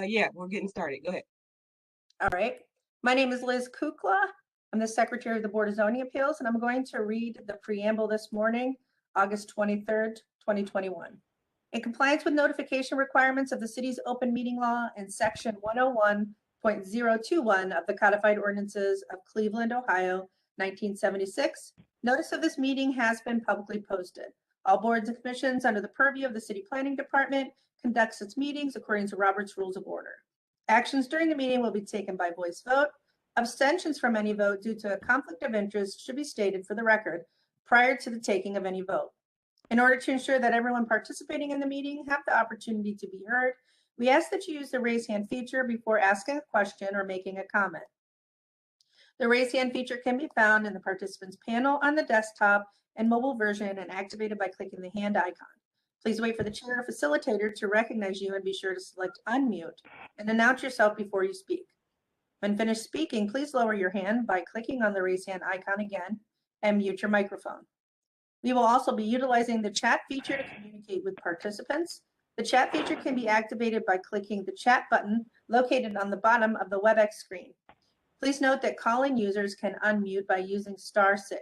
Yeah, we're getting started. Go ahead. All right. My name is Liz Kukla. I'm the Secretary of the Board of Zoning Appeals, and I'm going to read the preamble this morning, August 23rd, 2021. In compliance with notification requirements of the city's open meeting law and section 101.021 of the codified ordinances of Cleveland, Ohio, 1976, notice of this meeting has been publicly posted. All boards and commissions under the purview of the City Planning Department conducts its meetings according to Robert's Rules of Order. Actions during the meeting will be taken by voice vote. Abstentions from any vote due to a conflict of interest should be stated for the record prior to the taking of any vote. In order to ensure that everyone participating in the meeting have the opportunity to be heard, we ask that you use the raise hand feature before asking a question or making a comment. The raise hand feature can be found in the participants panel on the desktop and mobile version and activated by clicking the hand icon. Please wait for the chair or facilitator to recognize you and be sure to select unmute and announce yourself before you speak. When finished speaking, please lower your hand by clicking on the raise hand icon again and mute your microphone. We will also be utilizing the chat feature to communicate with participants. The chat feature can be activated by clicking the chat button located on the bottom of the WebEx screen. Please note that call-in users can unmute by using *6.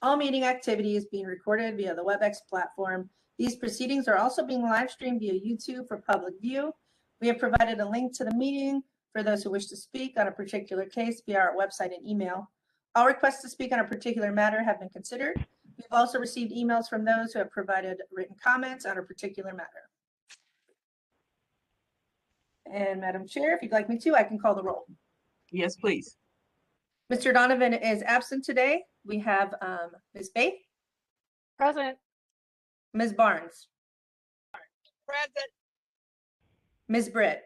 All meeting activity is being recorded via the WebEx platform. These proceedings are also being live streamed via YouTube for public view. We have provided a link to the meeting for those who wish to speak on a particular case via our website and email. All requests to speak on a particular matter have been considered. We've also received emails from those who have provided written comments on a particular matter. And Madam Chair, if you'd like me to, I can call the roll. Yes, please. Mr. Donovan is absent today. We have Ms. Faith. Present. Ms. Barnes. Present. Ms. Britt.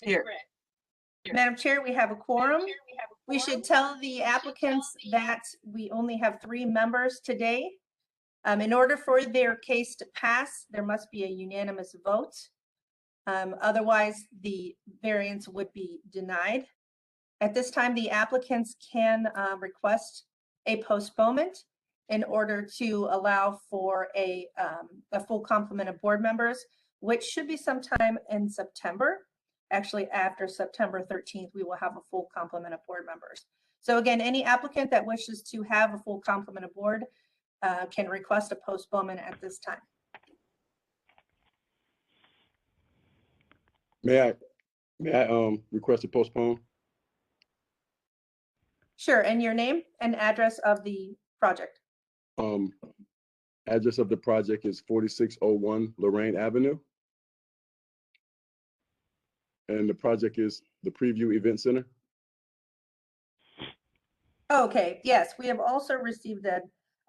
Here. Madam Chair, we have a quorum. We should tell the applicants that we only have 3 members today. In order for their case to pass, there must be a unanimous vote. Otherwise, the variance would be denied. At this time, the applicants can request a postponement in order to allow for a full complement of board members, which should be sometime in September. Actually, after September 13th, we will have a full complement of board members. So again, any applicant that wishes to have a full complement of board can request a postponement at this time. May I request a postpone? Sure, and your name and address of the project. Address of the project is 4601 Lorraine Avenue. And the project is the Preview Event Center. Okay, yes, we have also received a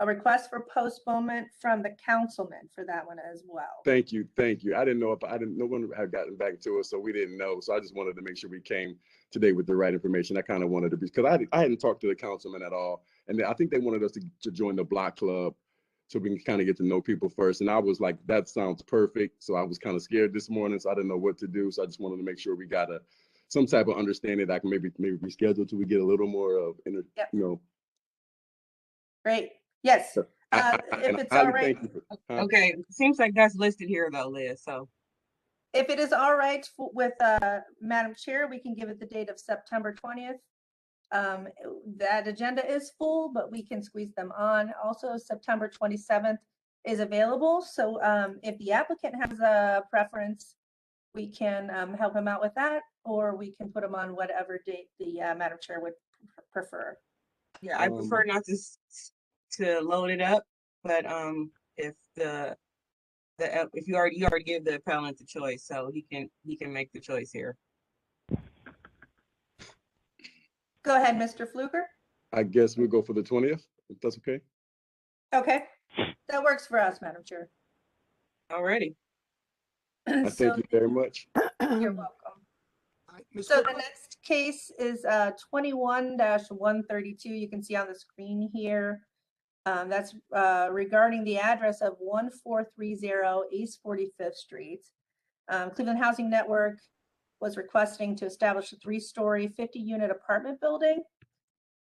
request for postponement from the councilman for that one as well. Thank you. I didn't know no one had gotten back to us, so we didn't know. So I just wanted to make sure we came today with the right information. I kind of wanted to be, because I hadn't talked to the councilman at all. And I think they wanted us to join the block club so we can kind of get to know people first. And I was like, that sounds perfect. So I was kind of scared this morning, so I didn't know what to do. So I just wanted to make sure we got some type of understanding that I can maybe reschedule till we get a little more of, Yep. you know. Great. Yes. If it's all right. Okay. Seems like that's listed here though, Liz. So if it is all right with Madam Chair, we can give it the date of September 20th. That agenda is full, but we can squeeze them on. Also, September 27th is available. So if the applicant has a preference, we can help him out with that, or we can put him on whatever date the Madam Chair would prefer. yeah, I prefer not to load it up, but if if you already give the appellant the choice, so he can make the choice here. Go ahead, Mr. Fluker. I guess we'll go for the 20th, if that's okay. Okay, that works for us, Madam Chair. Alrighty. Thank you very much. You're welcome. So the next case is 21-132. You can see on the screen here. That's regarding the address of 1430 East 45th Street. Cleveland Housing Network was requesting to establish a 3-story, 50-unit apartment building.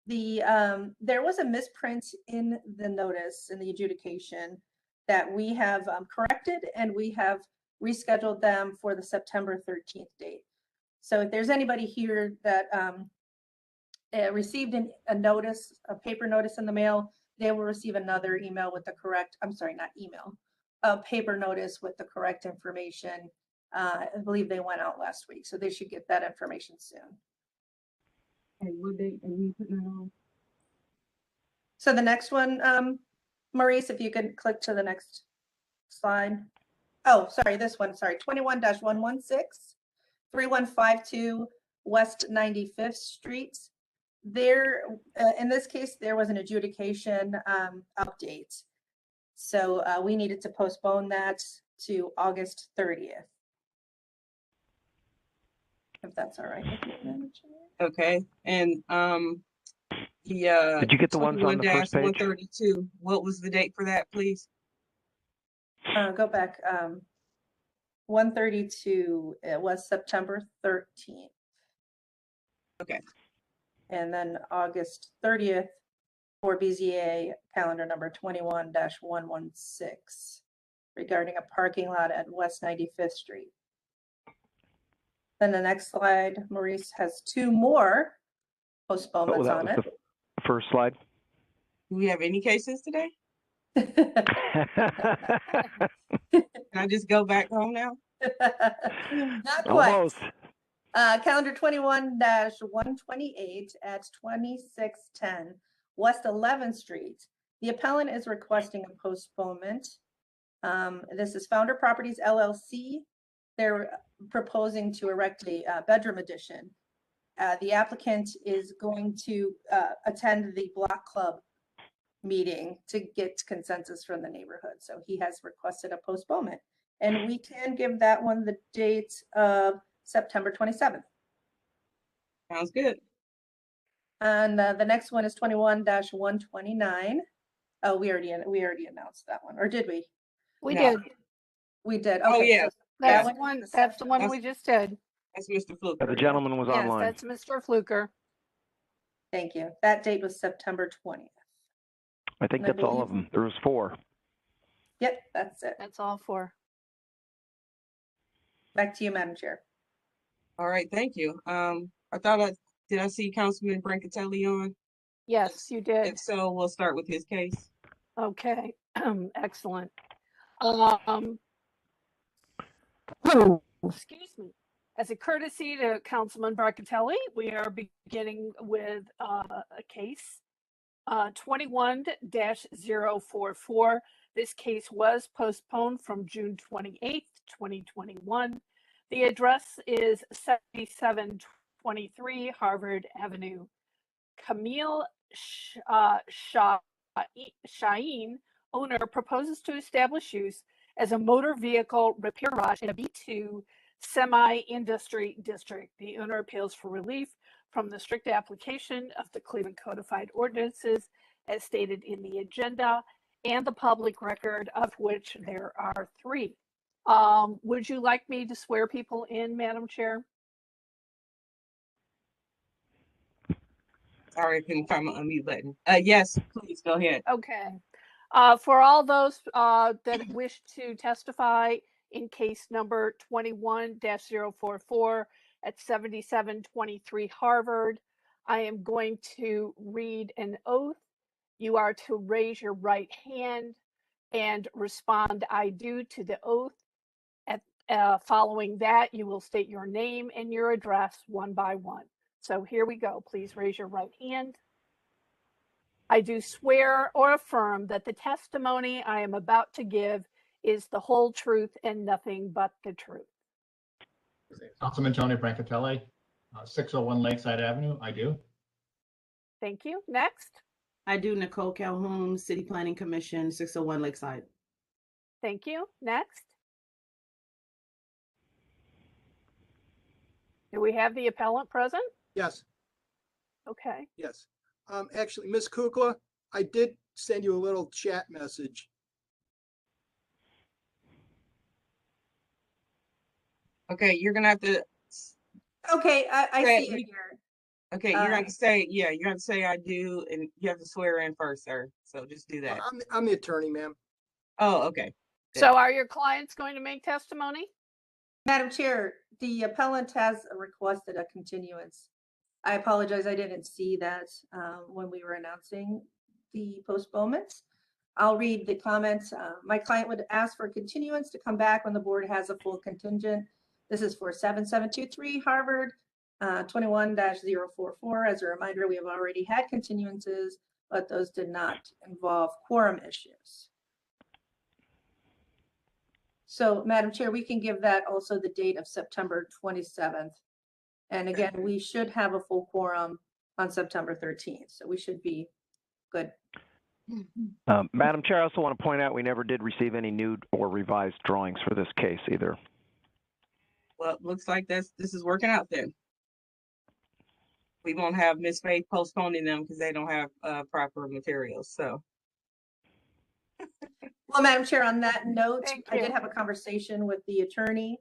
There was a misprint in the notice in the adjudication that we have corrected, and we have rescheduled them for the September 13th date. So if there's anybody here that received a notice, a paper notice in the mail, they will receive another email with the correct, I'm sorry, not email, a paper notice with the correct information. I believe they went out last week, so they should get that information soon. And what date are we putting it on? So the next one, Maurice, if you could click to the next slide. Oh, sorry, this one, sorry, 21-116, 3152 West 95th Street. There, in this case, there was an adjudication update. So we needed to postpone that to August 30th. If that's all right with you, Madam Chair. Okay, and the Did you get the ones on the first page? 132. What was the date for that, please? Go back. 132, it was September 13th. Okay. And then August 30th for BZA calendar number 21-116 regarding a parking lot at West 95th Street. Then the next slide, Maurice has two more postponements on it. The first slide. Do we have any cases today? Can I just go back home now? Not quite. Almost. Calendar 21-128 at 2610 West 11th Street. The appellant is requesting a postponement. This is Founder Properties LLC. They're proposing to erect a bedroom addition. The applicant is going to attend the block club meeting to get consensus from the neighborhood. So he has requested a postponement, and we can give that one the date of September 27th. Sounds good. And the next one is 21-129. Oh, we already announced that one, or did we? We No. did. We did. Oh, Okay, yeah. so That's that the one one, is that's the one September. we just did. That's Mr. Fluker. The gentleman was Yes, online. that's Mr. Fluker. Thank you. That date was September 20th. I think I that's all of believe- them. There was 4. Yep, that's it. That's all for. Back to you, Madam Chair. All right, thank you. I did I see Councilman Brancatelli on? Yes, you did. If so, we'll start with his case. Okay, excellent. Excuse me. As a courtesy to Councilman Brancatelli, we are beginning with a case 21-044. This case was postponed from June 28th, 2021. The address is 7723 Harvard Avenue. Camille Shaheen, owner, proposes to establish use as a motor vehicle repair garage in a B2 semi-industry district. The owner appeals for relief from the strict application of the Cleveland Codified Ordinances as stated in the agenda and the public record, of which there are 3. Would you like me to swear people in, Madam Chair? Sorry, I couldn't find my unmute button. Yes, please go ahead. Okay. For all those that wish to testify in case number 21-044 at 7723 Harvard, I am going to read an oath. You are to raise your right hand and respond "I do" to the oath. Following that, you will state your name and your address one by one. So here we go. Please raise your right hand. I do swear or affirm that the testimony I am about to give is the whole truth and nothing but the truth. Councilman Tony Brancatelli, 601 Lakeside Avenue. I do. Thank you. Next. I do. Nicole Calhoun, City Planning Commission, 601 Lakeside. Thank you. Next. Do we have the appellant present? Yes, Okay. yes. Actually, Ms. Kukla, I did send you a little chat message. Okay, you're gonna have to. Okay, I Okay, see it here. Okay, you're gonna say, yeah, you're gonna say "I do," and you have to swear in first, sir. So just do that. I'm the attorney, ma'am. Oh, okay. So are your clients going to make testimony? Madam Chair, the appellant has requested a continuance. I apologize, I didn't see that when we were announcing the postponements. I'll read the comments. My client would ask for continuance to come back when the board has a full contingent. This is for 7723 Harvard 21-044. As a reminder, we have already had continuances, but those did not involve quorum issues. So, Madam Chair, we can give that also the date of September 27th. And again, we should have a full quorum on September 13th, so we should be good. Madam Chair, I also want to point out we never did receive any new or revised drawings for this case either. Well, it looks like this is working out then. We won't have Ms. Faith postponing them because they don't have proper materials, so. Well, Madam Chair, on that note, Thank I did you. have a conversation with the attorney.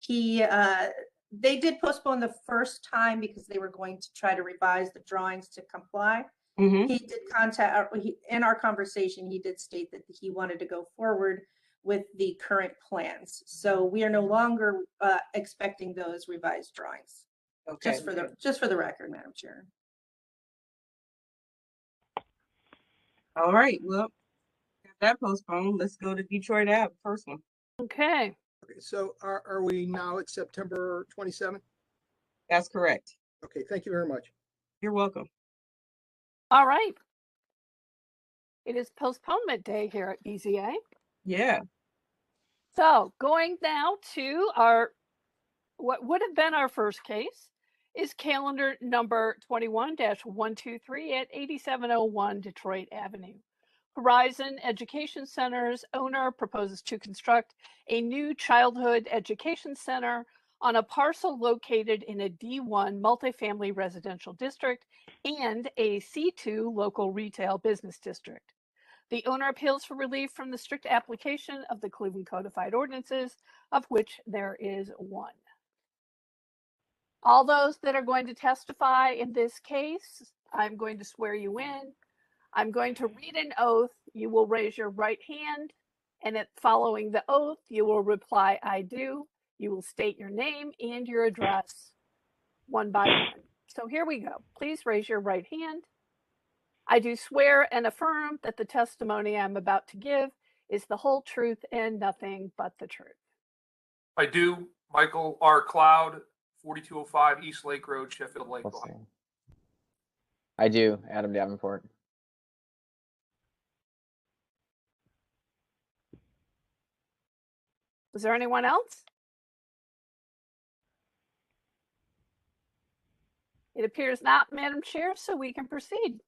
They did postpone the first time because they were going to try to revise the drawings to comply. Mhm. He did contact, in our conversation, he did state that he wanted to go forward with the current plans. So we are no longer expecting those revised drawings. Okay. Just for the record, Madam Chair. All right, well, got that postponed. Let's go to Detroit Ave, first one. Okay. Okay, so are we now at September 27th? That's correct. Okay, thank you very much. You're welcome. All right. It is postponement day here at BZA. Yeah. So going now to what would have been our first case is calendar number 21-123 at 8701 Detroit Avenue. Horizon Education Center's owner proposes to construct a new childhood education center on a parcel located in a D1 multifamily residential district and a C2 local retail business district. The owner appeals for relief from the strict application of the Cleveland Codified Ordinances, of which there is one. All those that are going to testify in this case, I'm going to swear you in. I'm going to read an oath. You will raise your right hand, and following the oath, you will reply, "I do." You will state your name and your address one by one. So here we go. Please raise your right hand. I do swear and affirm that the testimony I'm about to give is the whole truth and nothing but the truth. I do. Michael R. Cloud, 4205 East Lake Road, Sheffield Lake. Let's see. I do, Adam Davenport. Is there anyone else? It appears not, Madam Chair, so we can proceed.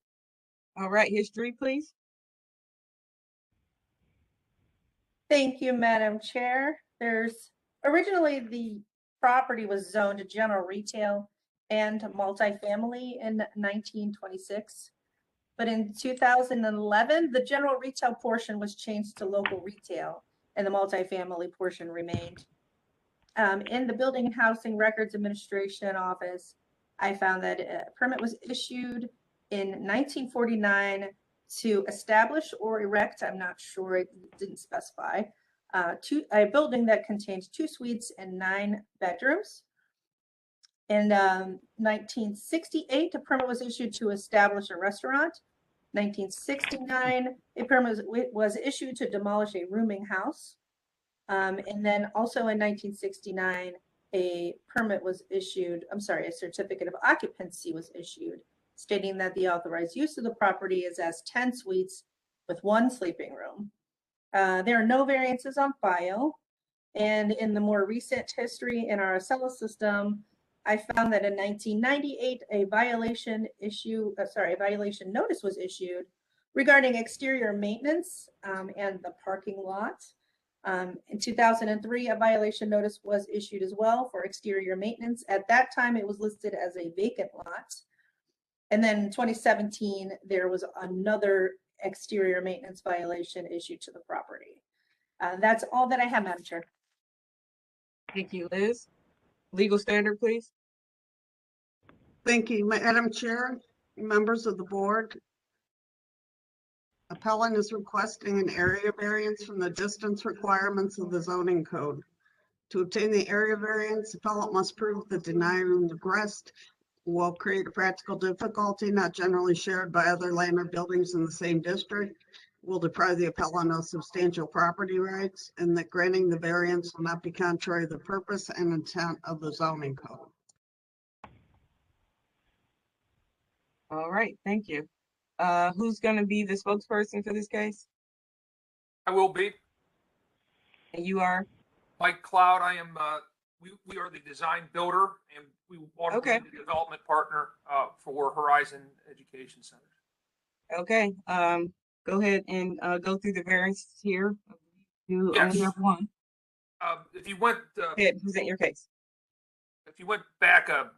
All right, history, please. Thank you, Madam Chair. Originally the property was zoned to general retail and multifamily in 1926. But in 2011, the general retail portion was changed to local retail and the multifamily portion remained. In the Building and Housing Records Administration office, I found that a permit was issued in 1949 to establish or erect, I'm not sure, it didn't specify, a building that contains 2 suites and 9 bedrooms. In 1968, a permit was issued to establish a restaurant. 1969, a permit was issued to demolish a rooming house. And then also in 1969, a certificate of occupancy was issued, stating that the authorized use of the property is as 10 suites with 1 sleeping room. There are no variances on file. And in the more recent history in our Acela system, I found that in 1998, a violation notice was issued regarding exterior maintenance and the parking lot. In 2003, a violation notice was issued as well for exterior maintenance. At that time, it was listed as a vacant lot. And then in 2017, there was another exterior maintenance violation issued to the property. That's all that I have, Madam Chair. Thank you, Liz. Legal standard, please. Thank you, Madam Chair, members of the board. Appellant is requesting an area variance from the distance requirements of the zoning code. To obtain the area variance, appellant must prove that denying the request will create a practical difficulty not generally shared by other land or buildings in the same district, will deprive the appellant of substantial property rights, and that granting the variance will not be contrary to the purpose and intent of the zoning code. All right, thank you. Who's gonna be the spokesperson for this case? I will be. And you are? Mike Cloud, I am, we are the design builder and we want to Okay. be the development partner for Horizon Education Center. Okay, go ahead and go through the variances here. You Yes. only have one. If you went, Go ahead, present your case. if you went back a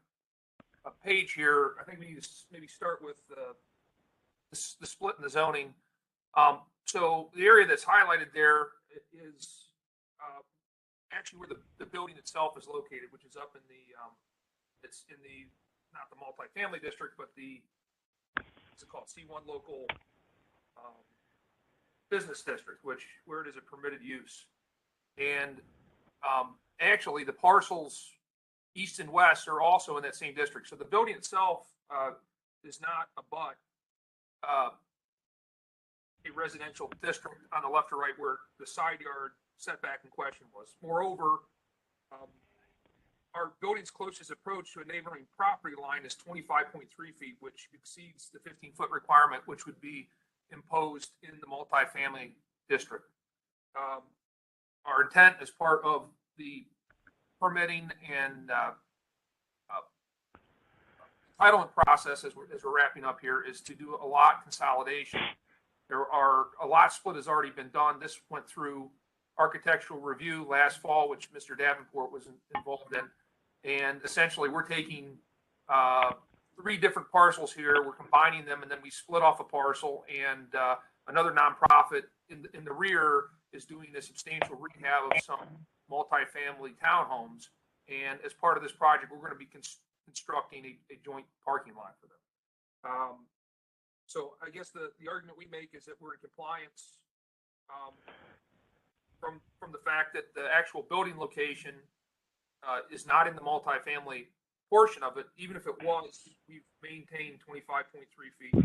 page here, I think we need to maybe start with the split in the zoning. So the area that's highlighted there is actually where the building itself is located, which is up in the, it's in the, not the multifamily district, but the, what's it called, C1 local business district, where it is a permitted use. And actually the parcels east and west are also in that same district. So the building itself is not abut a residential district on the left or right where the side yard setback in question was. Moreover, our building's closest approach to a neighboring property line is 25.3 feet, which exceeds the 15-foot requirement, which would be imposed in the multifamily district. Our intent as part of the permitting and entitlement process as we're wrapping up here is to do a lot consolidation. A lot split has already been done. This went through architectural review last fall, which Mr. Davenport was involved in. And essentially we're taking 3 different parcels here. We're combining them and then we split off a parcel, and another nonprofit in the rear is doing a substantial rehab of some multifamily townhomes. And as part of this project, we're going to be constructing a joint parking lot for them. So I guess the argument we make is that we're in compliance from the fact that the actual building location is not in the multifamily portion of it. Even if it was, we've maintained 25.3 feet.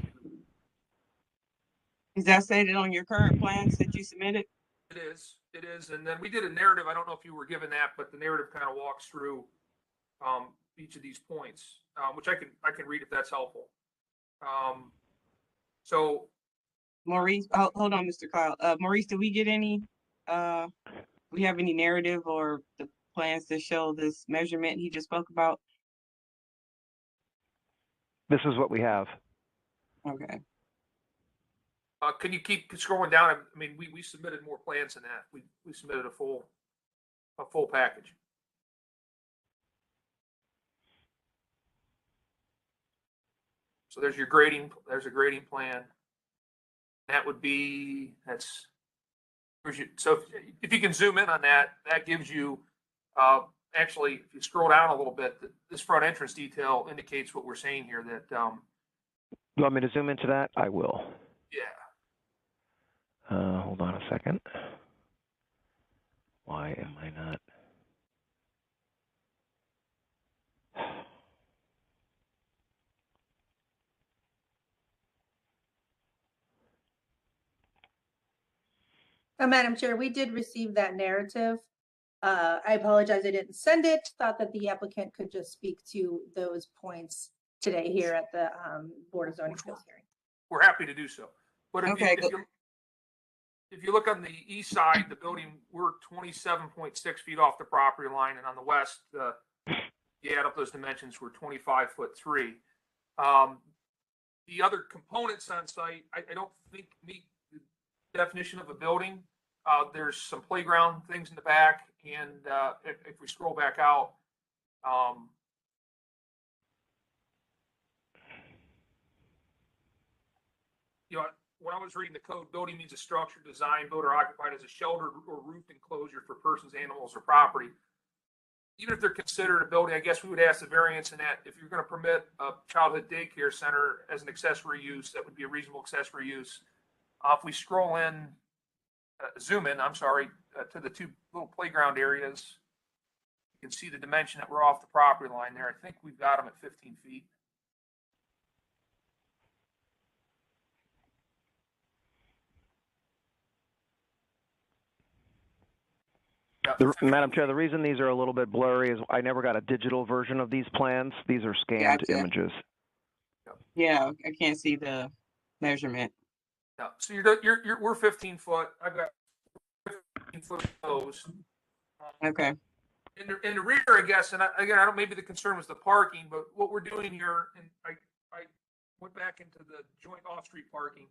Is that stated on your current plans that you submitted? It is. And then we did a narrative. I don't know if you were given that, but the narrative kind of walks through each of these points, which I can read if that's helpful. So Maurice, hold on, Mr. Kyle. Maurice, did we get any, we have any narrative or the plans to show this measurement he just spoke about? This is what we have. Okay. can you keep scrolling down? I mean, we submitted more plans than that. We submitted a full package. So there's your grading. There's a grading plan. That would be, so if you can zoom in on that, that gives you, actually, if you scroll down a little bit, this front entrance detail indicates what we're saying here, that, You want me to zoom into that? I will. yeah. Hold on a second. Why am I not? Madam Chair, we did receive that narrative. I apologize, I didn't send it. Thought that the applicant could just speak to those points today here at the Board of Zoning Appeals hearing. We're happy to do so. But if you look on the east side, the building, we're 27.6 feet off the property line, and on the west, you add up those dimensions, we're 25'3". The other components on site, I don't think meet the definition of a building. There's some playground things in the back, and if we scroll back out, you know, when I was reading the code, building means a structure designed, built, or occupied as a sheltered or roofed enclosure for persons, animals, or property. Even if they're considered a building, I guess we would ask the variance in that if you're going to permit a childhood daycare center as an accessory use, that would be a reasonable accessory use. If we scroll in, zoom in, I'm sorry, to the two little playground areas, you can see the dimension that we're off the property line there. I think we've got them at 15 feet. Madam Chair, the reason these are a little bit blurry is I never got a digital version of these plans. These are scanned Gotcha. images. Yeah, I can't see the measurement. Yeah. So we're 15 foot. I've got 15 foot of those. Okay. In the rear, I guess, and again, I don't. Maybe the concern was the parking, but what we're doing here, and I went back into the joint off-street parking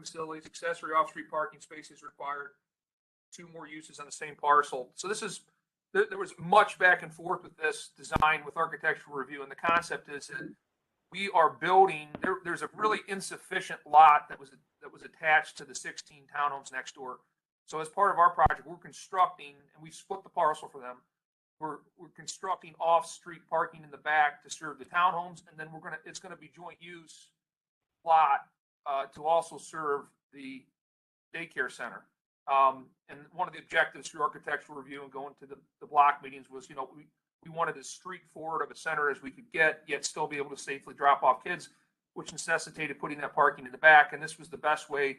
facilities, accessory off-street parking spaces required. 2 more uses on the same parcel. So there was much back and forth with this design with architectural review, and the concept is that we are building. There's a really insufficient lot that was attached to the 16 townhomes next door. So as part of our project, we're constructing, and we split the parcel for them. We're constructing off-street parking in the back to serve the townhomes, and then it's gonna be joint use lot to also serve the daycare center. And one of the objectives through architectural review and going to the block meetings was, we wanted as straightforward of a center as we could get, yet still be able to safely drop off kids, which necessitated putting that parking in the back. And this was the best way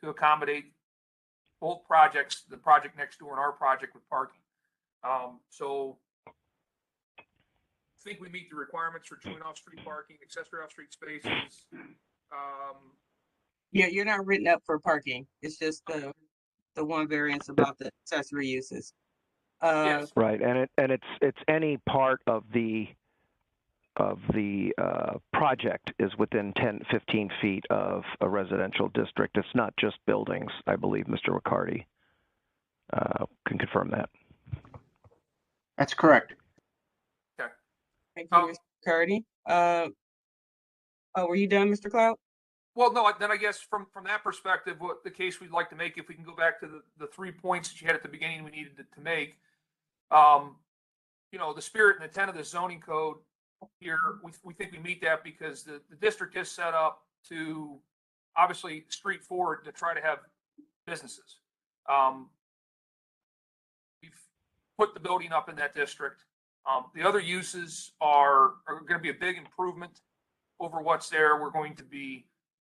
to accommodate both projects, the project next door and our project with parking. So I think we meet the requirements for joint off-street parking, accessory off-street spaces. Yeah, you're not written up for parking. It's just the one variance about the accessory uses. Yes. Right, and it's any part of the project is within 10-15 feet of a residential district. It's not just buildings. I believe Mr. Riccardi can confirm that. That's correct. Okay. Thank you, Mr. Riccardi. Were you done, Mr. Cloud? Well, no, then I guess from that perspective, what the case we'd like to make, if we can go back to the 3 points that you had at the beginning we needed to make, the spirit and intent of the zoning code here, we think we meet that because the district is set up to obviously street forward to try to have businesses. We've put the building up in that district. The other uses are going to be a big improvement over what's there. We're going to be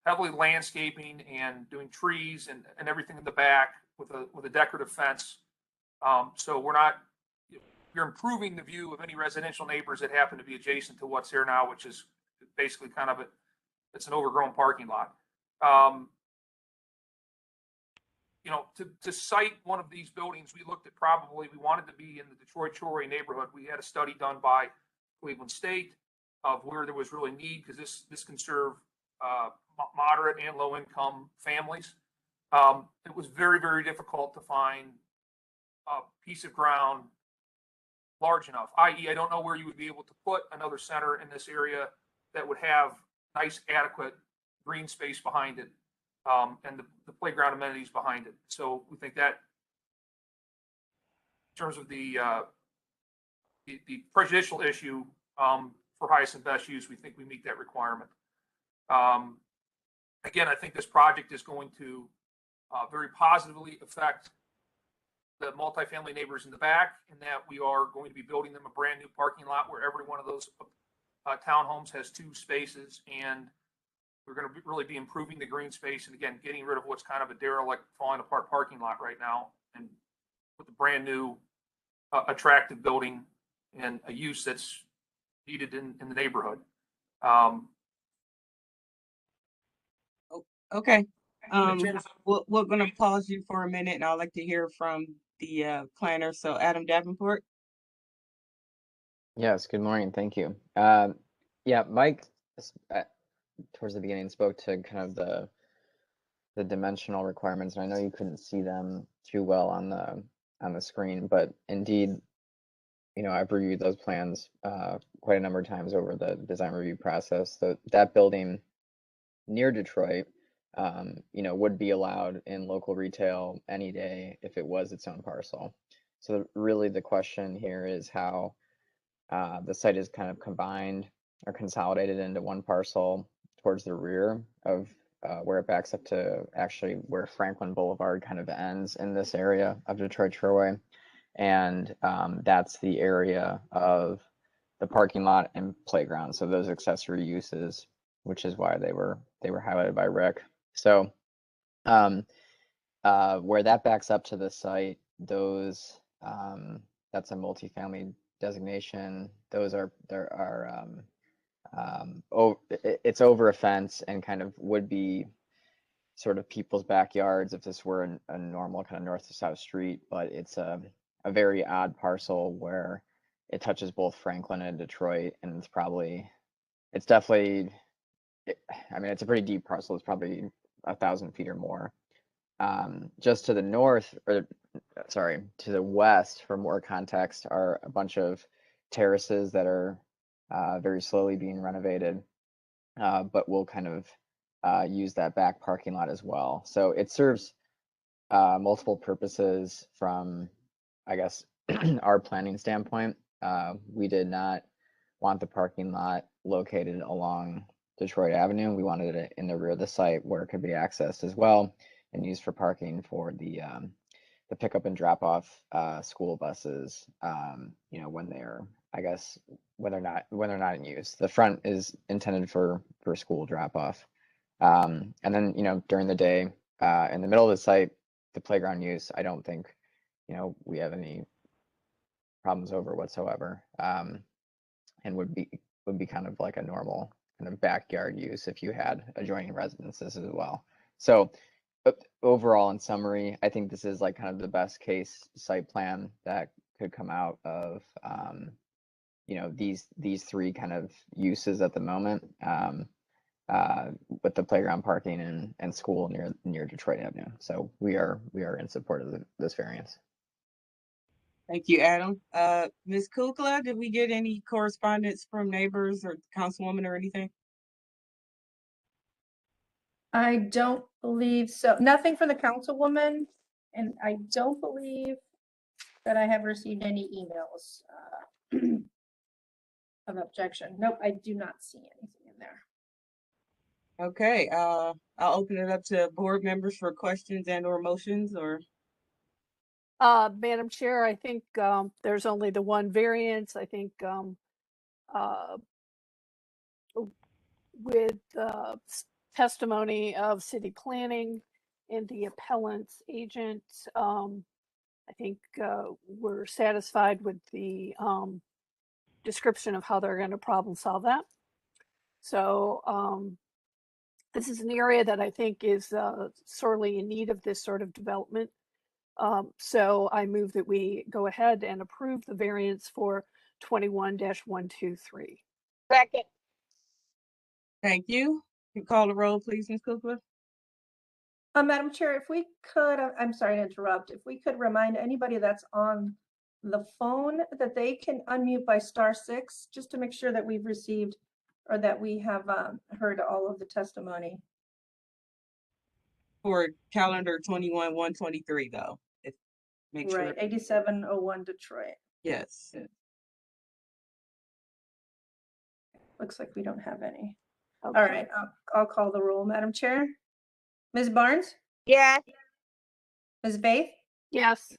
heavily landscaping and doing trees and everything in the back with a decorative fence. So you're improving the view of any residential neighbors that happen to be adjacent to what's there now, which is basically kind of it's an overgrown parking lot. To site one of these buildings, we looked at we wanted to be in the Detroit-Shoreway neighborhood. We had a study done by Cleveland State of where there was really need, because this can serve moderate and low income families. It was very, very difficult to find a piece of ground large enough, i.e. I don't know where you would be able to put another center in this area that would have nice, adequate green space behind it, and the playground amenities behind it. So we think that in terms of the prejudicial issue for highest and best use, we think we meet that requirement. Again, I think this project is going to very positively affect the multifamily neighbors in the back, in that we are going to be building them a brand new parking lot where every one of those townhomes has 2 spaces, and we're going to really be improving the green space and, again, getting rid of what's kind of a derelict, falling apart parking lot right now, and with a brand new attractive building and a use that's needed in the neighborhood. Okay. We're going to pause you for a minute, and I'd like to hear from the planner. So Adam Davenport. Yes, good morning. Thank you. Mike, towards the beginning, spoke to kind of the dimensional requirements, and I know you couldn't see them too well on the screen, but indeed, I've reviewed those plans quite a number of times over the design review process. So that building near Detroit, would be allowed in local retail any day if it was its own parcel. So really the question here is how the site is kind of combined or consolidated into one parcel towards the rear of where it backs up to actually where Franklin Boulevard kind of ends in this area of Detroit Shoreway. And that's the area of the parking lot and playground. So those accessory uses, which is why they were highlighted by Rick. So where that backs up to the site, those that's a multifamily designation. Those are it's over a fence and kind of would be sort of people's backyards if this were a normal kind of north to south street, but it's a very odd parcel where it touches both Franklin and Detroit, and it's definitely, I mean, it's a pretty deep parcel. It's probably 1,000 feet or more. Just to the north, or sorry, to the west, for more context, are a bunch of terraces that are very slowly being renovated, but will kind of use that back parking lot as well. So it serves multiple purposes from, I guess, our planning standpoint. We did not want the parking lot located along Detroit Avenue. We wanted it in the rear of the site where it could be accessed as well and used for parking for the pickup and drop off school buses. You know, when they're, I guess, when they're not in use. The front is intended for school drop off. And then, you know, during the day, in the middle of the site, the playground use, I don't think, you know, we have any problems over whatsoever. And would be kind of like a normal kind of backyard use if you had adjoining residences as well. So overall, in summary, I think this is like kind of the best case site plan that could come out of, you know, these three kind of uses at the moment, with the playground parking and school near Detroit Avenue. So we are in support of this variance. Thank you, Adam. Ms. Kukla, did we get any correspondence from neighbors or councilwoman or anything? I don't believe so. Nothing from the councilwoman, and I don't believe that I have received any emails of objection. Nope, I do not see anything in there. Okay, I'll open it up to board members for questions and or motions or. Madam Chair, I think there's only the one variance. I think with testimony of city planning and the appellant's agent, I think we're satisfied with the description of how they're going to problem solve that. So this is an area that I think is sorely in need of this sort of development. So I move that we go ahead and approve the variance for 21-123. Second. Thank you. Can you call the roll, please, Ms. Kukla? Madam Chair, if we could, I'm sorry to interrupt, if we could remind anybody that's on the phone that they can unmute by *6, just to make sure that we've received or that we have heard all of the testimony. For calendar 21-123 though. Make sure. Right, 8701 Detroit. Yes. Looks like we don't have any. Okay. All right, I'll call the roll, Madam Chair. Ms. Barnes? Yes. Ms. Baith? Yes.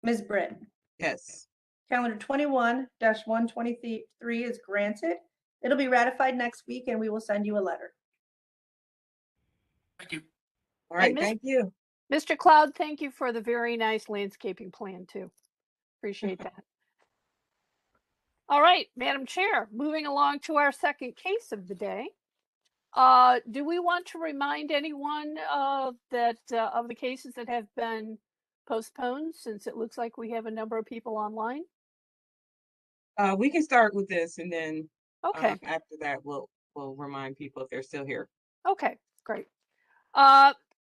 Ms. Britt? Yes. Calendar 21-123 is granted. It'll be ratified next week and we will send you a letter. Thank you. All right, thank you. Mr. Cloud, thank you for the very nice landscaping plan too. Appreciate that. All right, Madam Chair, moving along to our second case of the day. Do we want to remind anyone that of the cases that have been postponed, since it looks like we have a number of people online? We can start with this and then okay. After that we'll remind people if they're still here. Okay, great.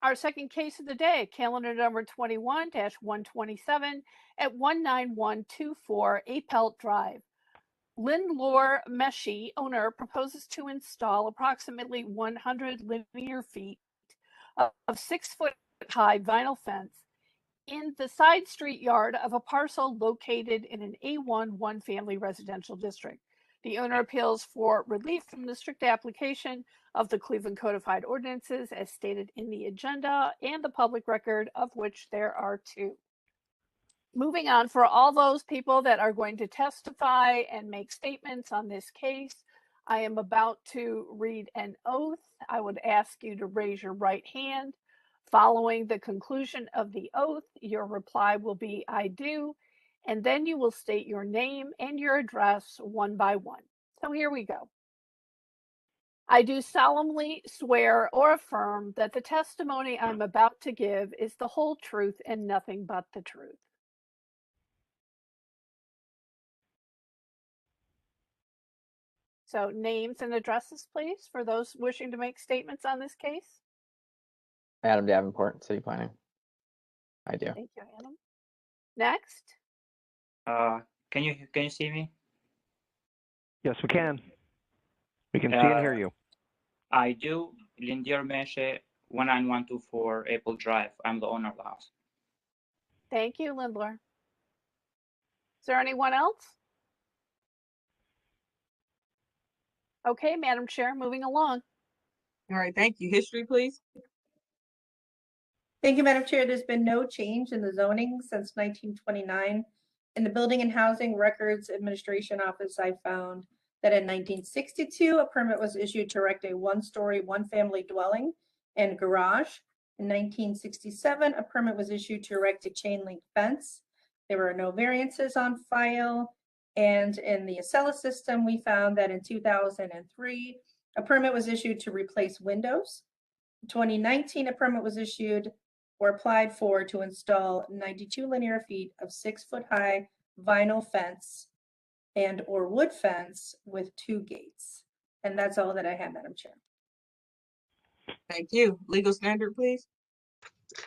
Our second case of the day, calendar number 21-127 at 19124 Apelt Drive. Lindlore Meshi, owner, proposes to install approximately 100 linear feet of 6-foot high vinyl fence in the side street yard of a parcel located in an A1 one-family residential district. The owner appeals for relief from the strict application of the Cleveland Codified Ordinances as stated in the agenda and the public record, of which there are 2. Moving on, for all those people that are going to testify and make statements on this case, I am about to read an oath. I would ask you to raise your right hand. Following the conclusion of the oath, your reply will be "I do," and then you will state your name and your address one by one. So here we go. I do solemnly swear or affirm that the testimony I'm about to give is the whole truth and nothing but the truth. So names and addresses, please, for those wishing to make statements on this case. Adam Davenport, City Planning. I do. Thank you, Adam. Next. Can you see me? Yes, we can. We can see and hear you. I do. Lindier Meshe, 19124 April Drive. I'm the owner of the house. Thank you, Lindler. Is there anyone else? Okay, Madam Chair, moving along. All right, thank you. History, please. Thank you, Madam Chair. There's been no change in the zoning since 1929. In the Building and Housing Records Administration Office, I found that in 1962, a permit was issued to erect a 1-story, 1-family dwelling and garage. In 1967, a permit was issued to erect a chain link fence. There were no variances on file. And in the Acela system, we found that in 2003, a permit was issued to replace windows. In 2019, a permit was issued or applied for to install 92 linear feet of 6-foot-high vinyl fence and or wood fence with 2 gates. And that's all that I have, Madam Chair. Thank you. Legal standard, please.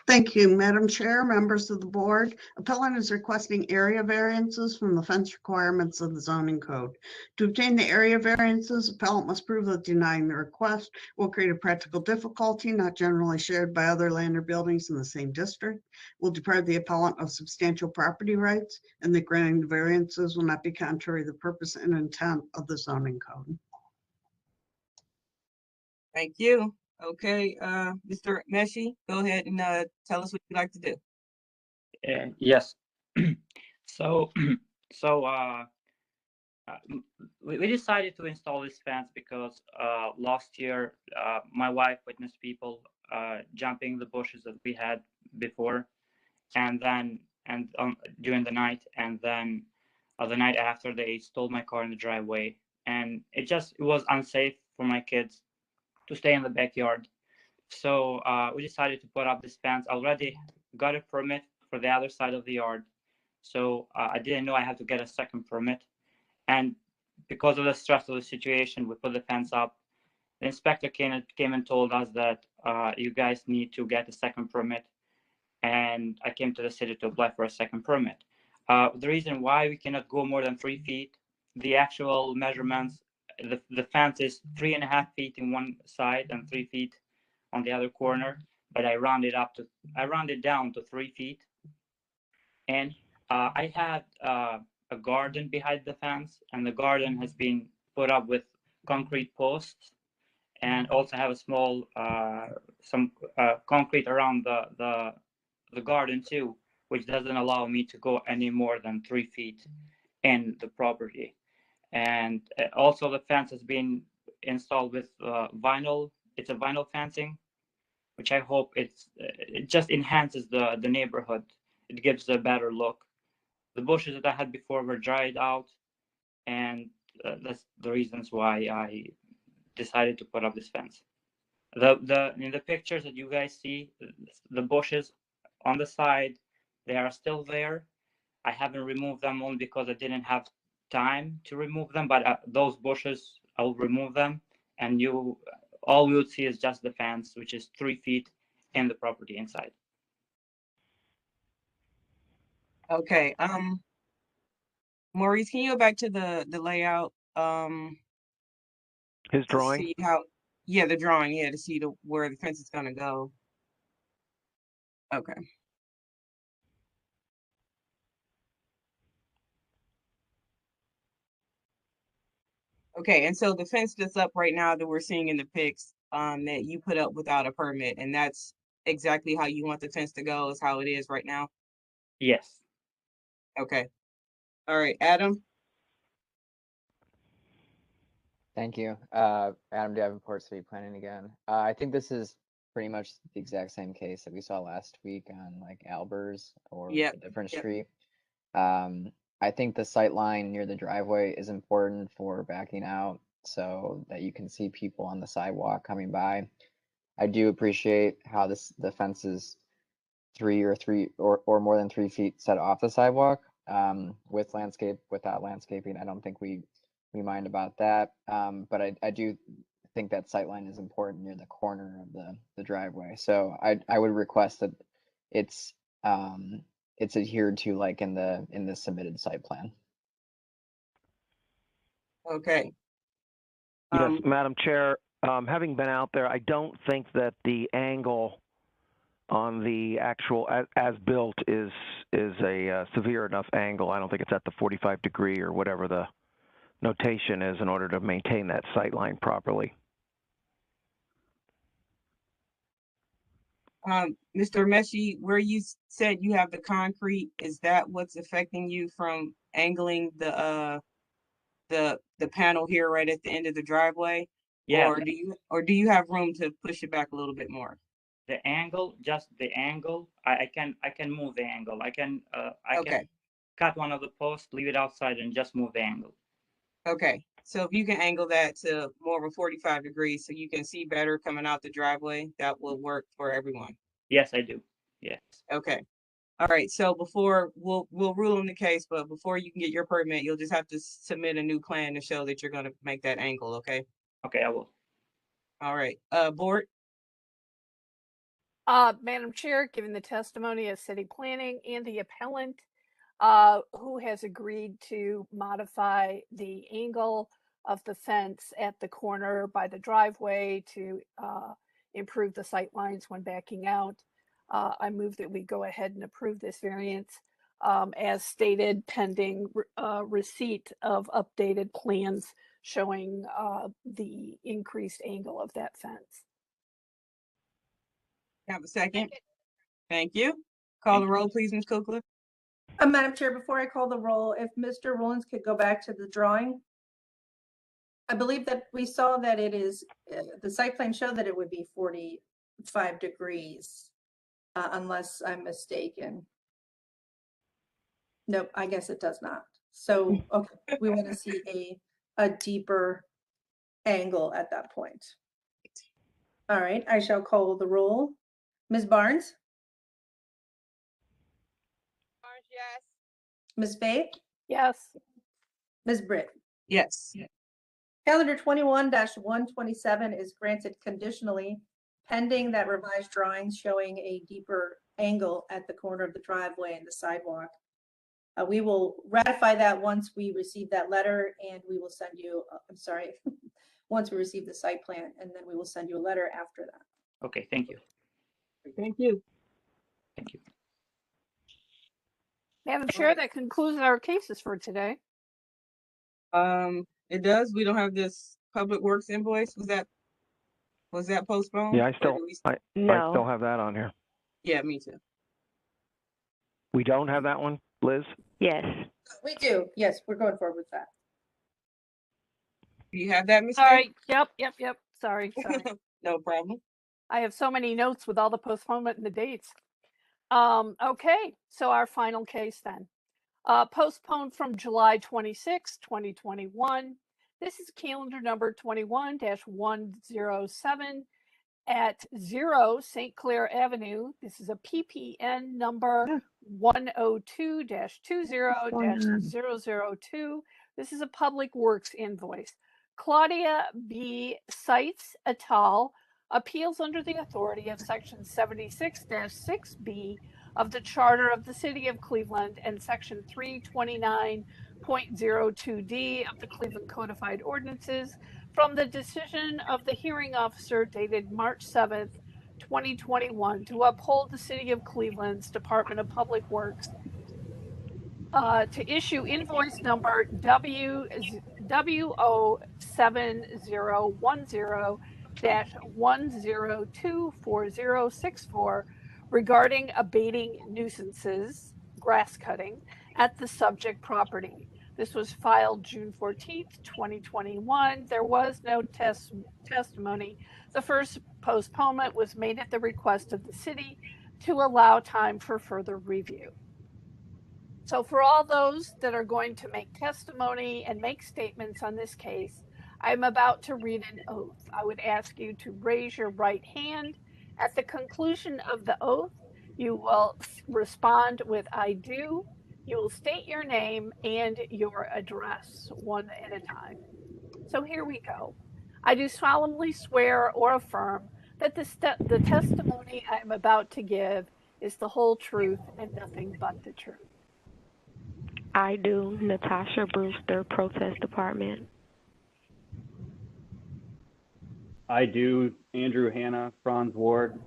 Thank you, Madam Chair, members of the board. Appellant is requesting area variances from the fence requirements of the zoning code. To obtain the area variances, appellant must prove that denying the request will create a practical difficulty not generally shared by other land or buildings in the same district, will deprive the appellant of substantial property rights, and that granting the variances will not be contrary to the purpose and intent of the zoning code. Thank you. Okay, Mr. Meshi, go ahead and tell us what you'd like to do. Yes. So, we decided to install this fence because last year my wife witnessed people jumping the bushes that we had before, and during the night, and then the night after they stole my car in the driveway, and it was unsafe for my kids to stay in the backyard. So we decided to put up this fence. I already got a permit for the other side of the yard. So I didn't know I had to get a second permit. And because of the stress of the situation, we put the fence up. The inspector came and told us that you guys need to get a second permit. And I came to the city to apply for a second permit. The reason why we cannot go more than 3 feet, the actual measurements, the fence is 3.5 feet in one side and 3 feet on the other corner, but I rounded down to 3 feet. And I had a garden behind the fence, and the garden has been put up with concrete posts, and also have a small some concrete around the garden too, which doesn't allow me to go any more than 3 feet in the property. And also the fence has been installed with vinyl. It's a vinyl fencing, which I hope it just enhances the neighborhood. It gives a better look. The bushes that I had before were dried out, and that's the reasons why I decided to put up this fence. In the pictures that you guys see, the bushes on the side, they are still there. I haven't removed them only because I didn't have time to remove them, but those bushes, I'll remove them, and all we would see is just the fence, which is 3 feet in the property inside. Okay, Maurice, can you go back to the layout? His drawing? To see how, yeah, the drawing, yeah, to see where the fence is gonna go. Okay. Okay, and so the fence that's up right now that we're seeing in the pics, that you put up without a permit, and that's exactly how you want the fence to go, is how it is right now? Yes. Okay. All right, Adam? Thank you. Adam Davenport, City Planning again. I think this is pretty much the exact same case that we saw last week on like Albers or Yep, a different yep. street. I think the sight line near the driveway is important for backing out so that you can see people on the sidewalk coming by. I do appreciate how the fence is three or more than 3 feet set off the sidewalk. With landscape, without landscaping, I don't think we mind about that. But I do think that sight line is important near the corner of the driveway. So I would request that it's adhered to like in the submitted site plan. Okay. Yes, Madam Chair, having been out there, I don't think that the angle on the actual as built is a severe enough angle. I don't think it's at the 45-degree or whatever the notation is in order to maintain that sight line properly. Mr. Meshi, where you said you have the concrete, is that what's affecting you from angling the panel here right at the end of the driveway? Yeah. Or do you have room to push it back a little bit more? The angle, just the angle. I can move the angle. I can cut one of the posts, leave it outside, and just move the angle. Okay, so if you can angle that to more of a 45 degrees so you can see better coming out the driveway, that will work for everyone. Yes, I do. Yes. Okay. All right, so before we'll rule on the case, but before you can get your permit, you'll just have to submit a new plan to show that you're going to make that angle, okay? Okay, I will. All right, board? Madam Chair, given the testimony of City Planning and the appellant, who has agreed to modify the angle of the fence at the corner by the driveway to improve the sight lines when backing out, I move that we go ahead and approve this variance as stated, pending receipt of updated plans showing the increased angle of that fence. Have a second? Thank you. Call the roll, please, Ms. Kukla. Madam Chair, before I call the roll, if Mr. Rollins could go back to the drawing. I believe that we saw that it is, the site plan showed that it would be 45 degrees, unless I'm mistaken. Nope, I guess it does not. So, okay, we want to see a deeper angle at that point. All right, I shall call the roll. Ms. Barnes? Barnes, yes. Ms. Faye? Yes. Ms. Britt? Yes. Calendar 21-127 is granted conditionally pending that revised drawings showing a deeper angle at the corner of the driveway and the sidewalk. We will ratify that once we receive that letter, and we will send you, once we receive the site plan, and then we will send you a letter after that. Okay, thank you. Thank you. Thank you. Madam Chair, that concludes our cases for today. It does. We don't have this Public Works invoice. Was that postponed? Yeah, I still have that on here. Yeah, me too. We don't have that one, Liz? Yes. We do. Yes, we're going forward with that. Do you have that, Ms. Sorry. Yep. Sorry. No problem. I have so many notes with all the postponement and the dates. Okay, so our final case then. Postponed from July 26, 2021. This is calendar number 21-107 at 0 St. Clair Avenue. This is a PPN number 102-20-002. This is a Public Works invoice. Claudia B. Seitz et al. Appeals under the authority of Section 76-6B of the Charter of the City of Cleveland and Section 329.02D of the Cleveland Codified Ordinances from the decision of the hearing officer dated March 7th, 2021 to uphold the City of Cleveland's Department of Public Works to issue invoice number WO7010-1024064 regarding abating nuisances, grass cutting, at the subject property. This was filed June 14th, 2021. There was no testimony. The first postponement was made at the request of the city to allow time for further review. So for all those that are going to make testimony and make statements on this case, I'm about to read an oath. I would ask you to raise your right hand. At the conclusion of the oath, you will respond with "I do." You will state your name and your address one at a time. So here we go. I do solemnly swear or affirm that the testimony I am about to give is the whole truth and nothing but the truth. I do. Natasha Brewster, Protest Department. I do. Andrew Hanna, Franz Ward.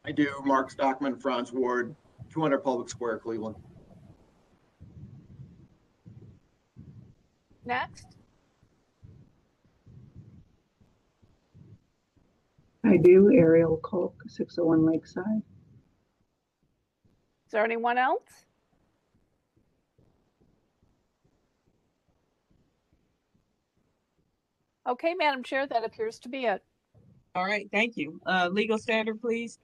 I do. Mark Stockman, Franz Ward, 200 Public Square, Cleveland. Next. I do. Ariel Kolk, 601 Lakeside. Is there anyone else? Okay, Madam Chair, that appears to be it. All right, thank you. Legal standard, please.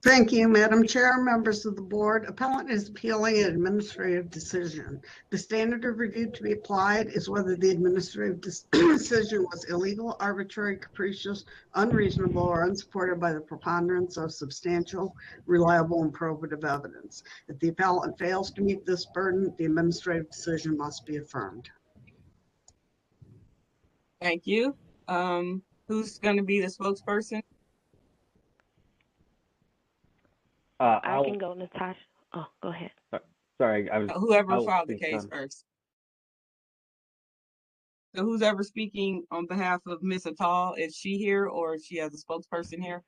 Thank you, Madam Chair, members of the board. Appellant is appealing an administrative decision. The standard of review to be applied is whether the administrative decision was illegal, arbitrary, capricious, unreasonable, or unsupported by the preponderance of substantial, reliable, and probative evidence. If the appellant fails to meet this burden, the administrative decision must be affirmed. Thank you. Who's going to be the spokesperson? I can go, Natasha. Oh, go ahead. Sorry, I was. Whoever filed the case first. So who's ever speaking on behalf of Ms. Attal, is she here or is she as a spokesperson here?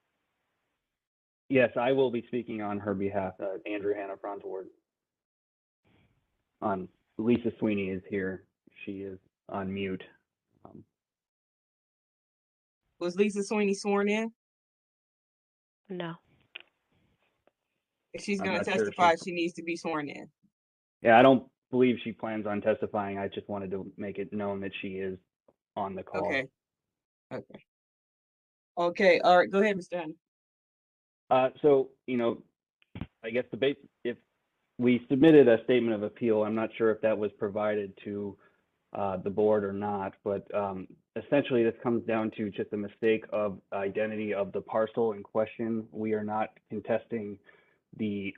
Yes, I will be speaking on her behalf. Andrew Hanna, Franz Ward. Lisa Sweeney is here. She is on mute. Was Lisa Sweeney sworn in? No. If she's I'm going to not sure testify, she's- she needs to be sworn in. Yeah, I don't believe she plans on testifying. I just wanted to make it known that she is on the call. Okay. Okay. Okay. All right. Go ahead, Mr. Hunter. So, I guess if we submitted a statement of appeal, I'm not sure if that was provided to the board or not, but essentially this comes down to just a mistake of identity of the parcel in question. We are not contesting the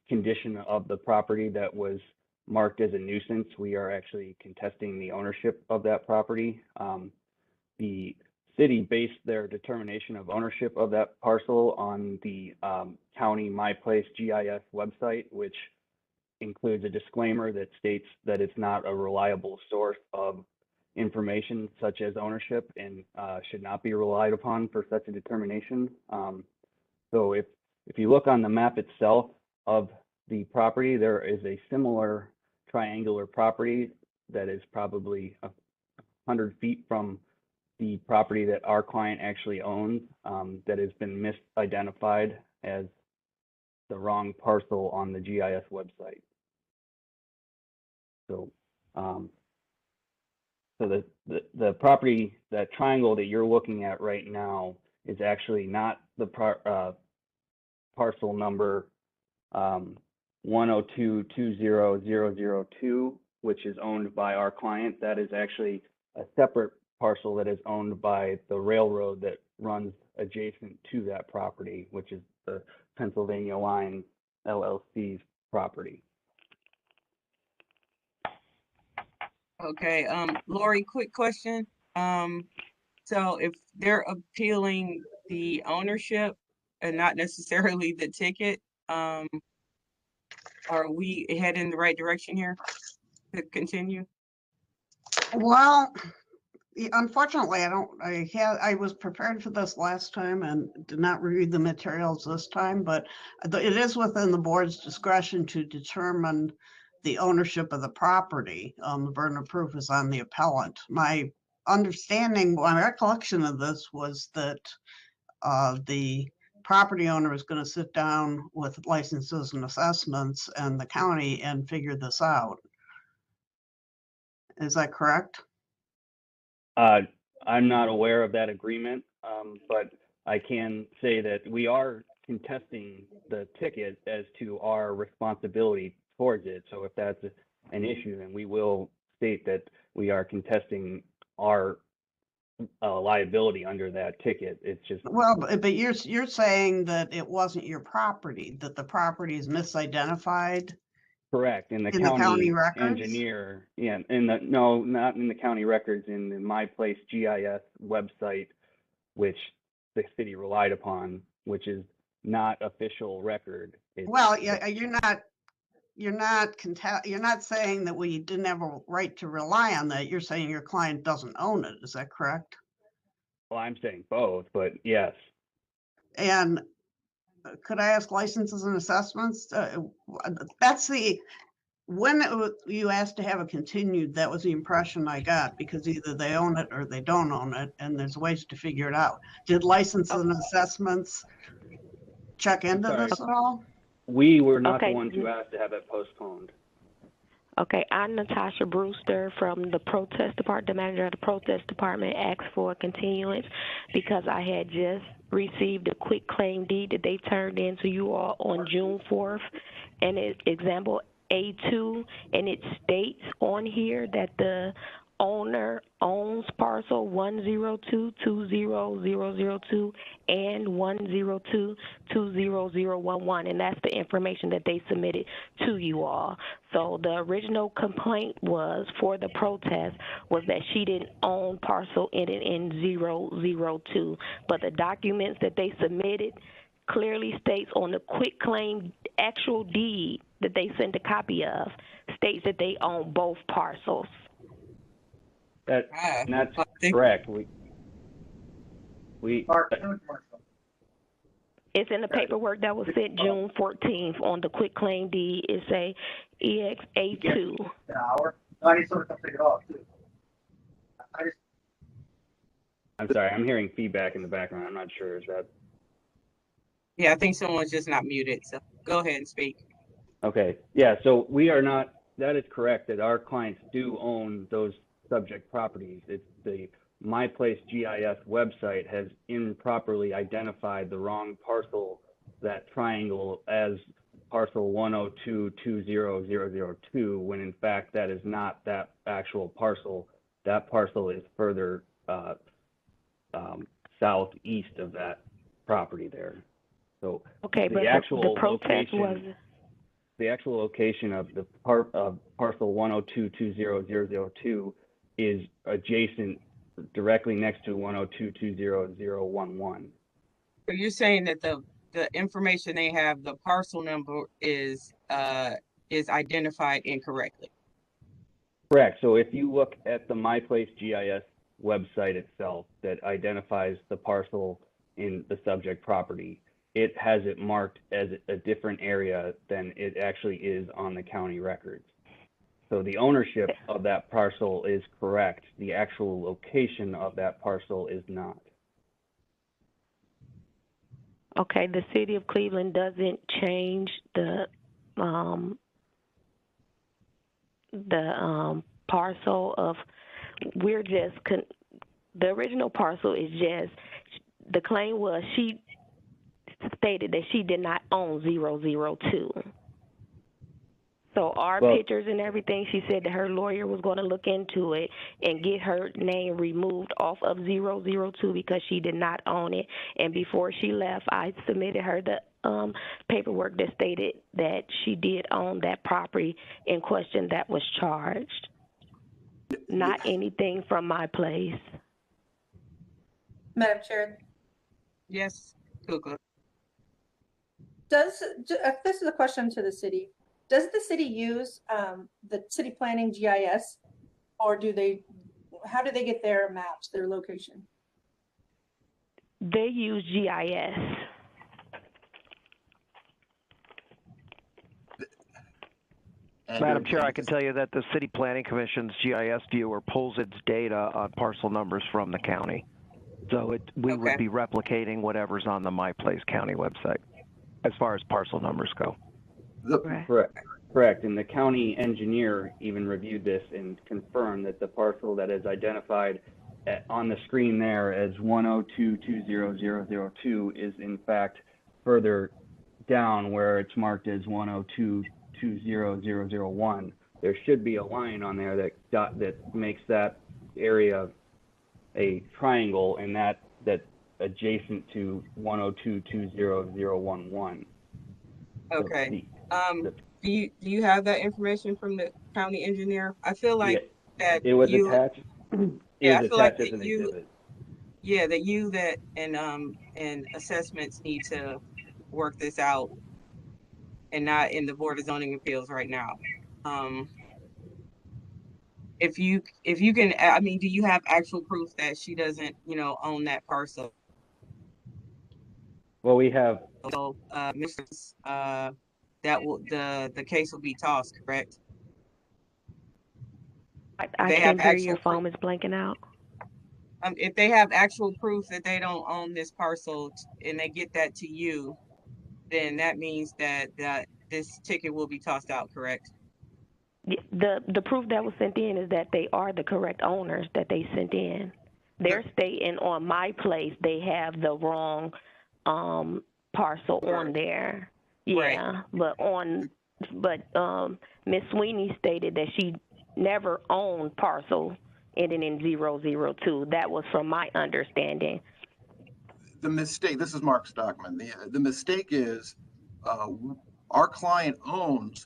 condition of the property that was marked as a nuisance. We are actually contesting the ownership of that property. The city based their determination of ownership of that parcel on the county MyPlace GIS website, which includes a disclaimer that states that it's not a reliable source of information such as ownership and should not be relied upon for such a determination. So if you look on the map itself of the property, there is a similar triangular property that is probably 100 feet from the property that our client actually owns that has been misidentified as the wrong parcel on the GIS website. So, the property, that triangle that you're looking at right now is actually not the parcel number 102.20.002, which is owned by our client. That is actually a separate parcel that is owned by the railroad that runs adjacent to that property, which is the Pennsylvania Line LLC's property. Okay. Lori, quick question. So if they're appealing the ownership and not necessarily the ticket, are we heading in the right direction here to continue? Well, unfortunately, I was prepared for this last time and did not review the materials this time, but it is within the board's discretion to determine the ownership of the property. The burden of proof is on the appellant. My recollection of this was that the property owner is going to sit down with licenses and assessments and the county and figure this out. Is that correct? I'm not aware of that agreement, but I can say that we are contesting the ticket as to our responsibility towards it. So if that's an issue, then we will state that we are contesting our liability under that ticket. It's just, well, but you're saying that it wasn't your property, that the property is misidentified. correct. And the In the county records? engineer, yeah, no, not in the county records, in the My Place GIS website, which the city relied upon, which is not official record. Well, yeah, you're not saying that we didn't have a right to rely on that. You're saying your client doesn't own it. Is that correct? Well, I'm saying both, but yes. And could I ask licenses and assessments? When you asked to have it continued, that was the impression I got, because either they own it or they don't own it, and there's ways to figure it out. Did licenses and assessments check into this at all? We were not the ones who asked to have it postponed. Okay, I'm Natasha Brewster from the protest department. The manager of the protest department asked for a continuance because I had just received a quick claim deed that they turned in to you all on June 4th, and it's example A2, and it states on here that the owner owns parcel 102-20002 and 102-20011, and that's the information that they submitted to you all. So the original complaint was for the protest was that she didn't own parcel ending in 002, but the documents that they submitted clearly states on the quick claim actual deed that they sent a copy of states that they own both parcels. That's correct. It's in the paperwork that was sent June 14th on the quick claim deed. It's a EXA2. I'm sorry, I'm hearing feedback in the background. I'm not sure. Is that? Yeah, I think someone's just not muted. So go ahead and speak. Okay. Yeah. So we are not. That is correct. That our clients do own those subject properties. It's the My Place GIS website has improperly identified the wrong parcel, that triangle, as parcel 102-20002, when in fact that is not that actual parcel. That parcel is further southeast of that property there. So okay, but the protest was the actual location of the parcel 102-20002 is adjacent, directly next to 102-20011. So you're saying that the information they have, the parcel number is identified incorrectly. Correct. So if you look at the My Place GIS website itself that identifies the parcel in the subject property, it has it marked as a different area than it actually is on the county records. So the ownership of that parcel is correct. The actual location of that parcel is not. Okay, the city of Cleveland doesn't change the parcel of, we're just, the original parcel is just, the claim was she stated that she did not own 002. So our pictures and everything, she said that her lawyer was going to look into it and get her name removed off of 002 because she did not own it. And before she left, I submitted her the paperwork that stated that she did own that property in question that was charged. Not anything from My Place. Madam Chair. Yes, Kukla. This is a question to the city. Does the city use the city planning GIS, or do they how do they get their maps, their location? They use GIS. Madam Chair, I can tell you that the City Planning Commission's GIS viewer pulls its data on parcel numbers from the county. So we would be replicating whatever's on the My Place County website as far as parcel numbers go. Correct. And the county engineer even reviewed this and confirmed that the parcel that is identified on the screen there as 102.20002 is in fact further down where it's marked as 102.20001. There should be a line on there that makes that area a triangle, and that adjacent to 102.20011. Okay. Do you have that information from the county engineer? I feel like that it was you, attached. yeah, I feel like as that an you, exhibit. yeah, that you and assessments need to work this out, and not in the Board of Zoning Appeals right now. If you can, I mean, do you have actual proof that she doesn't, own that parcel? Well, we have. So, that will the case will be tossed, correct? I can't hear your phone is blanking out. If they have actual proof that they don't own this parcel and they get that to you, then that means that this ticket will be tossed out, correct? The proof that was sent in is that they are the correct owners that they sent in. They're stating on My Place they have the wrong parcel on there. Yeah, right. but Ms. Sweeney stated that she never owned parcel ending in 002. That was from my understanding. The mistake, this is Mark Stockman. The mistake is our client owns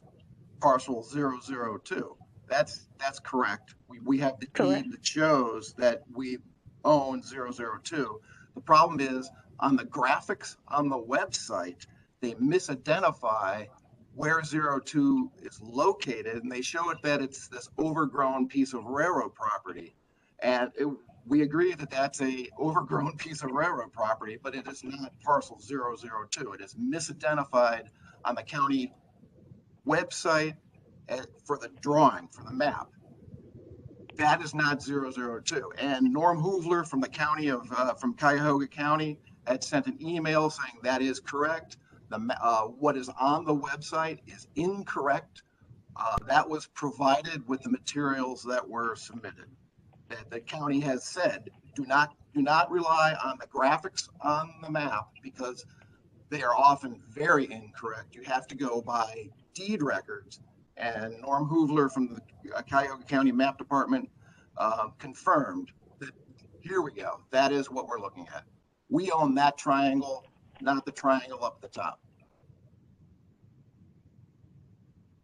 parcel 002. That's correct. We have the deed that shows that we own 002. The problem is on the graphics on the website, they misidentify where 02 is located, and they show it that it's this overgrown piece of railroad property. And we agree that that's a overgrown piece of railroad property, but it is not parcel 002. It is misidentified on the county website for the drawing, for the map. That is not 002. And Norm Hoovler from the county of, from Cuyahoga County had sent an email saying that is correct. What is on the website is incorrect. That was provided with the materials that were submitted. That the county has said, do not rely on the graphics on the map because they are often very incorrect. You have to go by deed records. And Norm Hoovler from the Cuyahoga County Map Department confirmed that here we go. That is what we're looking at. We own that triangle, not the triangle up the top.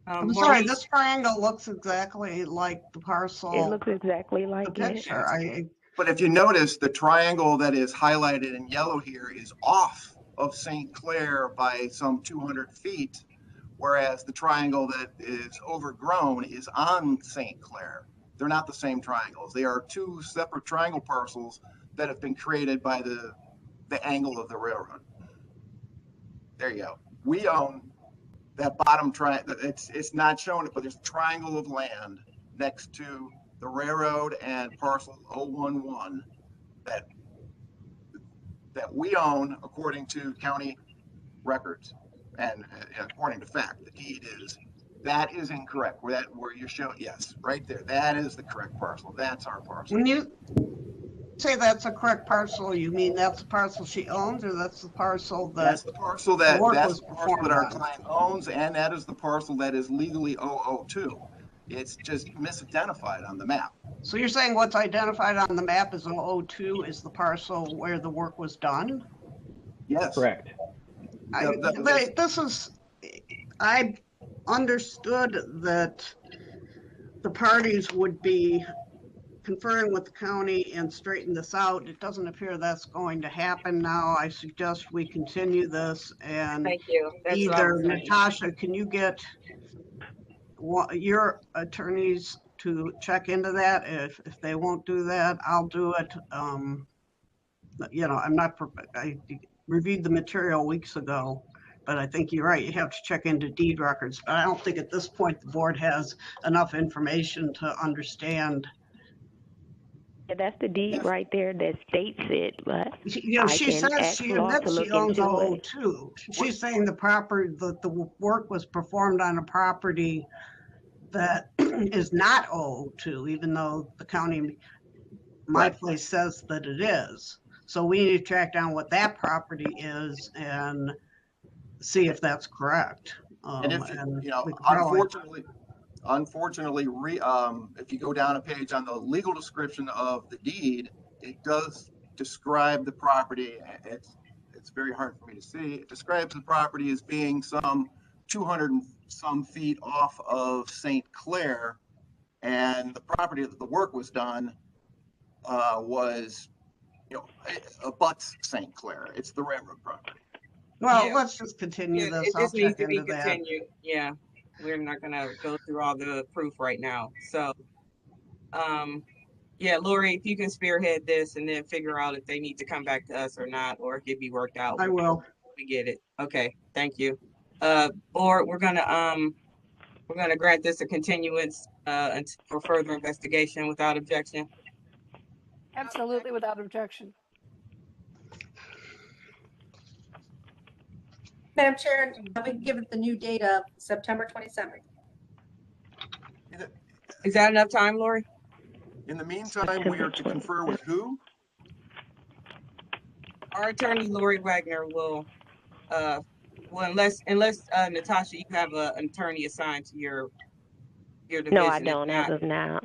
I'm sorry, this triangle looks exactly like the parcel. It looks exactly like the picture. But if you notice, the triangle that is highlighted in yellow here is off of St. Clair by some 200 feet, whereas the triangle that is overgrown is on St. Clair. They're not the same triangles. They are two separate triangle parcels that have been created by the angle of the railroad. There you go. We own that bottom triangle. It's not showing it, but there's a triangle of land next to the railroad and parcel 011 that we own according to county records and according to fact. The deed that is incorrect. Where you show, yes, right there. That is the correct parcel. That's our parcel. When you say that's a correct parcel, you mean that's the parcel she owns, or that's the parcel that that's the parcel that our client owns, and that is the parcel that is legally 002. It's just misidentified on the map. So you're saying what's identified on the map as 002 is the parcel where the work was done? Yes. Correct. I understood that the parties would be conferring with the county and straighten this out. It doesn't appear that's going to happen now. I suggest we continue this, and thank you. Either Natasha, can you get your attorney's to check into that. If they won't do that, I'll do it. You know, I reviewed the material weeks ago, but I think you're right. You have to check into deed records. But I don't think at this point the board has enough information to understand. Yeah, that's the deed right there that states it, but You know, I she can says ask she law to admits she look owns into it. O2. She's saying the property, the work was performed on a property that is not O2, even though the county, my place says that it is. So we need to track down what that property is and see if that's correct. And if, And you know, we could probably, unfortunately, if you go down a page on the legal description of the deed, it does describe the property. It's very hard for me to see. It describes the property as being some 200 and some feet off of St. Clair, and the property that the work was done was, you know, abuts St. Clair. It's the railroad property. well, Yeah. let's just continue Yeah, this. it I'll just needs check to be into that. continued. Yeah, we're not gonna go through all the proof right now. So, yeah, Lori, if you can spearhead this and then figure out if they need to come back to us or not, or if it be worked out. I will. We get it. Okay, thank you. Board, we're gonna grant this a continuance for further investigation without objection. Absolutely without objection. Madam Chair, we can give it the new date of September 27th. Is that enough time, Lori? In the meantime, we are to confer with who? Our attorney, Lori Wagner, will, well, unless Natasha, you have an attorney assigned to your division. No, I If don't not, as of now.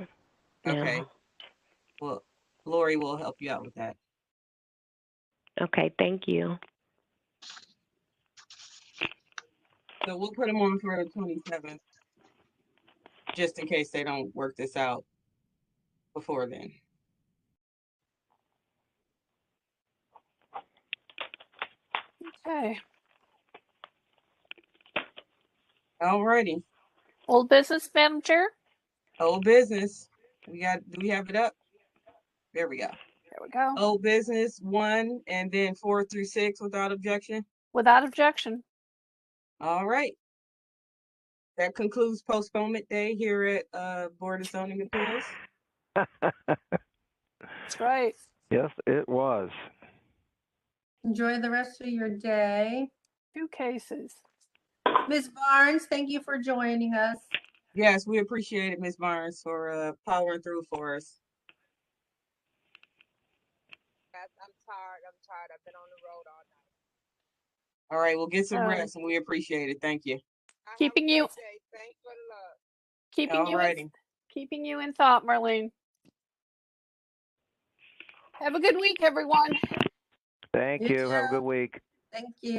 No. okay. Well, Lori will help you out with that. Okay, thank you. So we'll put them on for the 27th, just in case they don't work this out before then. Okay. Alrighty. Old business, Madam Chair? Old business. Do we have it up? There we go. There we go. Old business 1 and then 4 through 6 without objection. Without objection. All right. That concludes postponement day here at Board of Zoning Appeals. That's right. Yes, it was. Enjoy the rest of your day. 2 cases. Ms. Barnes, thank you for joining us. Yes, we appreciate it, Ms. Barnes, for powering through for us. Yes, I'm tired. I've been on the road all night. All right, we'll get some rest, and we appreciate it. Thank you. Keeping you. Thanks for the love. Keeping you in thought, Marlene. Have a good week, everyone. Thank you. Have a good week. Thank you.